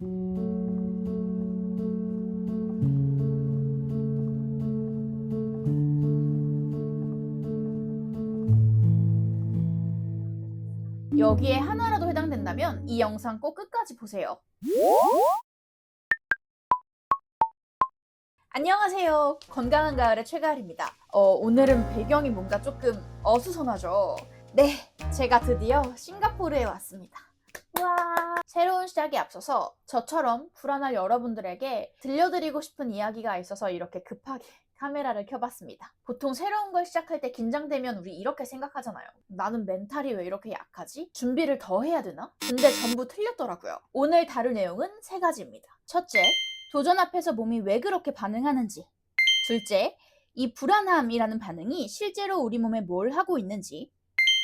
여기에 하나라도 해당된다면 이 영상 꼭 끝까지 보세요. 안녕하세요. 건강한 가을의 최가을입니다. 오늘은 배경이 뭔가 조금 어수선하죠? 네, 제가 드디어 싱가포르에 왔습니다. 와, 새로운 시작에 앞서서 저처럼 불안할 여러분들에게 들려드리고 싶은 이야기가 있어서 이렇게 급하게 카메라를 켜봤습니다. 보통 새로운 걸 시작할 때 긴장되면 우리 이렇게 생각하잖아요. 나는 멘탈이 왜 이렇게 약하지? 준비를 더 해야 되나? 근데 전부 틀렸더라고요. 오늘 다룰 내용은 3가지입니다. 첫째, 도전 앞에서 몸이 왜 그렇게 반응하는지. 둘째, 이 불안함이라는 반응이 실제로 우리 몸에 뭘 하고 있는지.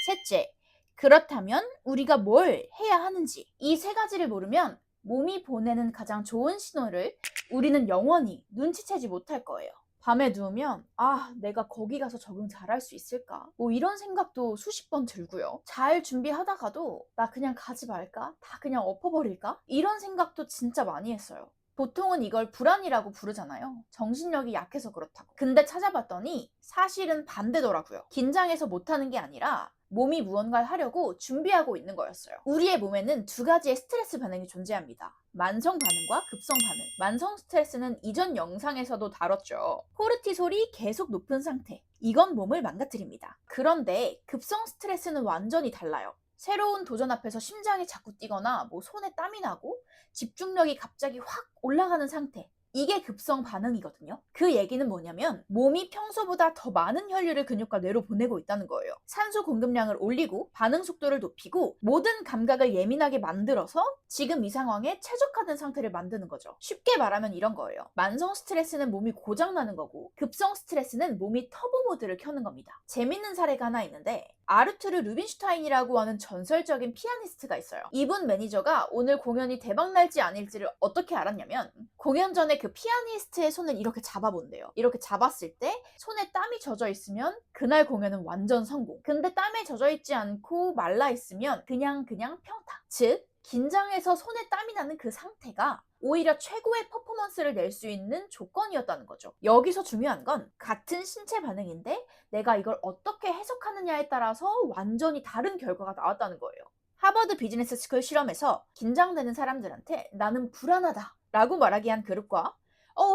셋째, 그렇다면 우리가 뭘 해야 하는지. 이 3가지를 모르면 몸이 보내는 가장 좋은 신호를 우리는 영원히 눈치채지 못할 거예요. 밤에 누우면 내가 거기 가서 적응 잘할 수 있을까? 뭐 이런 생각도 수십 번 들고요. 잘 준비하다가도 나 그냥 가지 말까? 다 그냥 엎어버릴까? 이런 생각도 진짜 많이 했어요. 보통은 이걸 불안이라고 부르잖아요. 정신력이 약해서 그렇다고. 근데 찾아봤더니 사실은 반대더라고요. 긴장해서 못하는 게 아니라 몸이 무언가를 하려고 준비하고 있는 거였어요. 우리의 몸에는 2가지의 스트레스 반응이 존재합니다. 만성 반응과 급성 반응. 만성 스트레스는 이전 영상에서도 다뤘죠. 코르티솔이 계속 높은 상태. 이건 몸을 망가뜨립니다. 그런데 급성 스트레스는 완전히 달라요. 새로운 도전 앞에서 심장이 자꾸 뛰거나 손에 땀이 나고 집중력이 갑자기 확 올라가는 상태. 이게 급성 반응이거든요. 그 얘기는 뭐냐면 몸이 평소보다 더 많은 혈류를 근육과 뇌로 보내고 있다는 거예요. 산소 공급량을 올리고 반응 속도를 높이고 모든 감각을 예민하게 만들어서 지금 이 상황에 최적화된 상태를 만드는 거죠. 쉽게 말하면 이런 거예요. 만성 스트레스는 몸이 고장나는 거고 급성 스트레스는 몸이 터보 모드를 켜는 겁니다. 재밌는 사례가 하나 있는데 아르투르 루빈슈타인이라고 하는 전설적인 피아니스트가 있어요. 이분 매니저가 오늘 공연이 대박 날지 아닐지를 어떻게 알았냐면 공연 전에 그 피아니스트의 손을 이렇게 잡아본대요. 이렇게 잡았을 때 손에 땀이 젖어 있으면 그날 공연은 완전 성공. 근데 땀에 젖어 있지 않고 말라 있으면 그냥 평타. 즉 긴장해서 손에 땀이 나는 그 상태가 오히려 최고의 퍼포먼스를 낼 수 있는 조건이었다는 거죠. 여기서 중요한 건 같은 신체 반응인데 내가 이걸 어떻게 해석하느냐에 따라서 완전히 다른 결과가 나왔다는 거예요. 하버드 비즈니스 스쿨 실험에서 긴장되는 사람들한테 나는 불안하다 라고 말하게 한 그룹과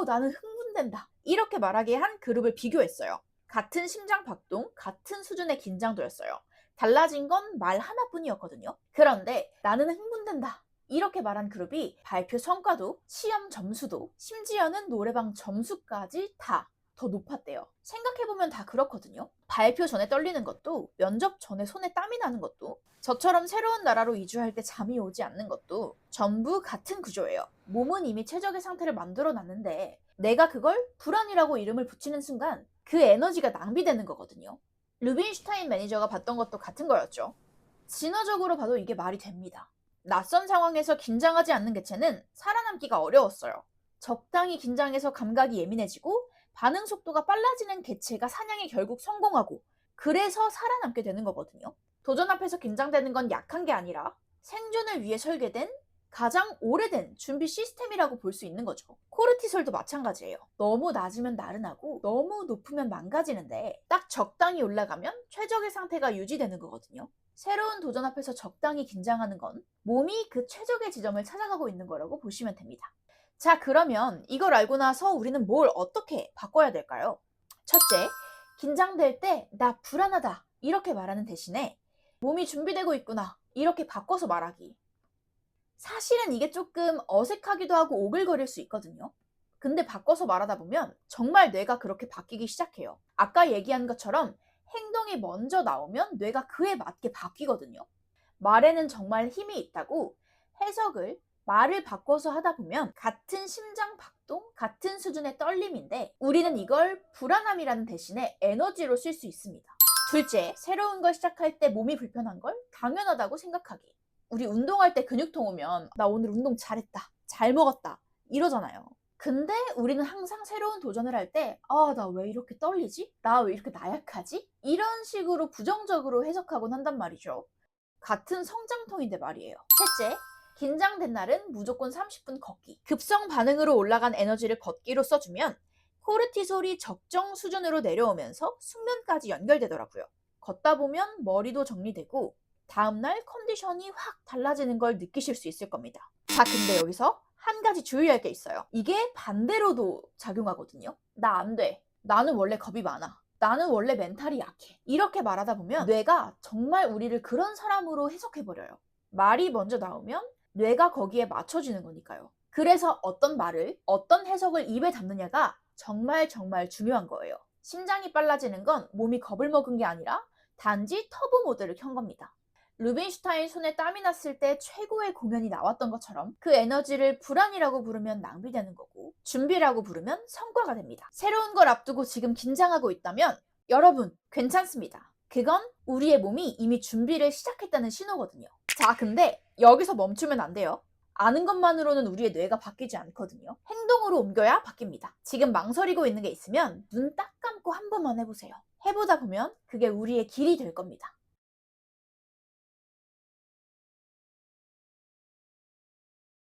나는 흥분된다 이렇게 말하게 한 그룹을 비교했어요. 같은 심장 박동, 같은 수준의 긴장도였어요. 달라진 건 말 하나뿐이었거든요. 그런데 나는 흥분된다 이렇게 말한 그룹이 발표 성과도, 시험 점수도, 심지어는 노래방 점수까지 다 더 높았대요. 생각해보면 다 그렇거든요. 발표 전에 떨리는 것도, 면접 전에 손에 땀이 나는 것도, 저처럼 새로운 나라로 이주할 때 잠이 오지 않는 것도 전부 같은 구조예요. 몸은 이미 최적의 상태를 만들어 놨는데 내가 그걸 불안이라고 이름을 붙이는 순간 그 에너지가 낭비되는 거거든요. 루빈슈타인 매니저가 봤던 것도 같은 거였죠. 진화적으로 봐도 이게 말이 됩니다. 낯선 상황에서 긴장하지 않는 개체는 살아남기가 어려웠어요. 적당히 긴장해서 감각이 예민해지고 반응 속도가 빨라지는 개체가 사냥에 결국 성공하고 그래서 살아남게 되는 거거든요. 도전 앞에서 긴장되는 건 약한 게 아니라 생존을 위해 설계된 가장 오래된 준비 시스템이라고 볼 수 있는 거죠. 코르티솔도 마찬가지예요. 너무 낮으면 나른하고 너무 높으면 망가지는데 딱 적당히 올라가면 최적의 상태가 유지되는 거거든요. 새로운 도전 앞에서 적당히 긴장하는 건 몸이 그 최적의 지점을 찾아가고 있는 거라고 보시면 됩니다. 자, 그러면 이걸 알고 나서 우리는 뭘 어떻게 바꿔야 될까요? 첫째, 긴장될 때 나 불안하다 이렇게 말하는 대신에 몸이 준비되고 있구나 이렇게 바꿔서 말하기. 사실은 이게 조금 어색하기도 하고 오글거릴 수 있거든요. 근데 바꿔서 말하다 보면 정말 뇌가 그렇게 바뀌기 시작해요. 아까 얘기한 것처럼 행동이 먼저 나오면 뇌가 그에 맞게 바뀌거든요. 말에는 정말 힘이 있다고 해석을 말을 바꿔서 하다 보면 같은 심장 박동, 같은 수준의 떨림인데 우리는 이걸 불안함이라는 대신에 에너지로 쓸 수 있습니다. 둘째, 새로운 걸 시작할 때 몸이 불편한 걸 당연하다고 생각하기. 우리 운동할 때 근육통 오면 나 오늘 운동 잘했다, 잘 먹었다 이러잖아요. 근데 우리는 항상 새로운 도전을 할 때 나 왜 이렇게 떨리지? 나 왜 이렇게 나약하지? 이런 식으로 부정적으로 해석하곤 한단 말이죠. 같은 성장통인데 말이에요. 셋째, 긴장된 날은 무조건 30분 걷기. 급성 반응으로 올라간 에너지를 걷기로 써주면 코르티솔이 적정 수준으로 내려오면서 숙면까지 연결되더라고요. 걷다 보면 머리도 정리되고 다음날 컨디션이 확 달라지는 걸 느끼실 수 있을 겁니다. 자, 근데 여기서 한 가지 주의할 게 있어요. 이게 반대로도 작용하거든요. 나 안 돼. 나는 원래 겁이 많아. 나는 원래 멘탈이 약해. 이렇게 말하다 보면 뇌가 정말 우리를 그런 사람으로 해석해버려요. 말이 먼저 나오면 뇌가 거기에 맞춰지는 거니까요. 그래서 어떤 말을, 어떤 해석을 입에 담느냐가 정말 중요한 거예요. 심장이 빨라지는 건 몸이 겁을 먹은 게 아니라 단지 터보 모드를 켠 겁니다. 루빈슈타인 손에 땀이 났을 때 최고의 공연이 나왔던 것처럼 그 에너지를 불안이라고 부르면 낭비되는 거고 준비라고 부르면 성과가 됩니다. 새로운 걸 앞두고 지금 긴장하고 있다면 여러분 괜찮습니다. 그건 우리의 몸이 이미 준비를 시작했다는 신호거든요. 자, 근데 여기서 멈추면 안 돼요. 아는 것만으로는 우리의 뇌가 바뀌지 않거든요. 행동으로 옮겨야 바뀝니다. 지금 망설이고 있는 게 있으면 눈 딱 감고 한 번만 해보세요. 해보다 보면 그게 우리의 길이 될 겁니다.